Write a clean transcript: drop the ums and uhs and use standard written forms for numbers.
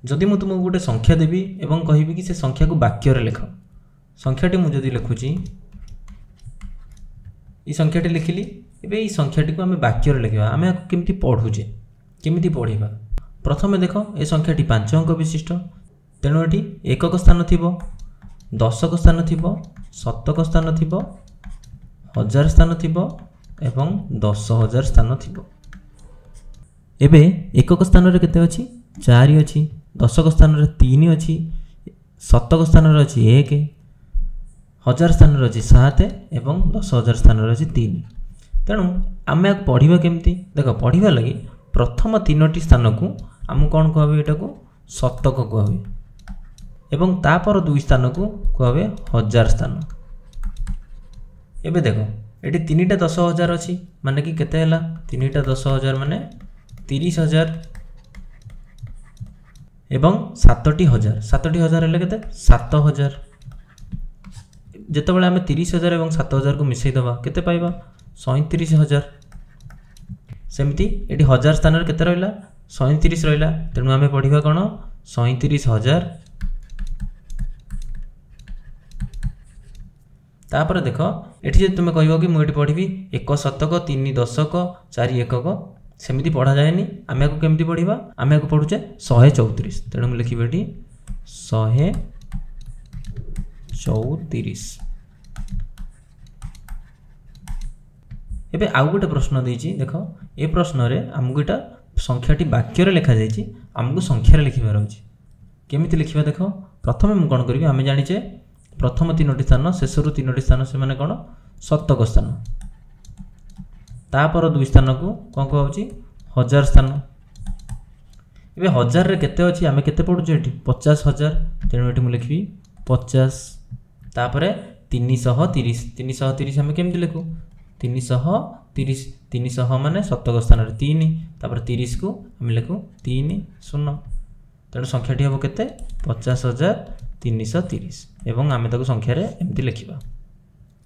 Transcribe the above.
जदि मु तुमको गोटे संख्या देवी एवं कहबी कि से संख्या को वाक्य रे लिख संख्याटी मुझे लिखुची ये संख्याटी लिखिली एबे ये संख्याटी को आम वाक्य रे लिखा आम केमती पढ़ुचे केमती पढ़ा प्रथम देख ए संख्याटी 5 अंक विशिष्ट तेणु ये एकक स्थान थी दशक स्थान थी शतक स्थान थी हजार स्थान थी एवं 10,000 स्थान थी। एबे एकक स्थान रे केते अछि 4 अछि दशक स्थान रे 3 अछि शतक स्थान रे अछि 1 हजार स्थान रे अछि 7 एवं 10,000 स्थान रे अछि 3। तेणु आम पढ़ा केमती देख पढ़ा लगी प्रथम 3टी स्थान को आम कौन कहबे एटा को शतक कहबे एवं तापर 2 स्थान को कहबे हजार स्थान। एबे देखो एटी 3टा 10,000 अछि माने कि केते हला 3टा 10,000 माने 30,000 एवं 7टी हजार 7टी हजार हेले केते 7,000 जेतेबेले आमे 30,000 एवं 7,000 को मिसई दबा केते पाइबा 37,000। सेमती एटी हजार स्थान रे केते रहला 37 रहला तेणु आमे पढ़िबा कोन 37,000। तापर देख एठी जे तुमे कहबो कि मु एठी पढ़िबी 1 शतक 3 दशक 4 एकक सेमिति पढ़ा जाएनी आमे को केमती पढ़िबा आमे को पढुचे 134 तेणु मु लिखिबे एठी 134। एबे आउ गोटे प्रश्न देछि देख ए प्रश्न रे हमकु एटा संख्याटी वाक्य रे लिखा जायछि हमकु संख्या रे लिखिबार अछि केमिति लिखिबा देख प्रथमे मु कोन करबी आमे जानिचे प्रथम 3टी स्थान शेषरु 3टी स्थान से माने कोन शतक स्थान तापर 2 स्थान को कोन कहउची हजार स्थान। एबे हजार रे केते अछि आमे केते पढुचे एठी 50,000 तेणु एठी मु लिखबी 50 तापर 330 330 आमे केमति लिखु 330 300 माने शतक स्थान रे 3 तापर 30 को आमे लिखु 3 0 तेणु संख्याटी हबो केते 50,330 एवं आमे ताको संख्या रे एमति लिखिबा।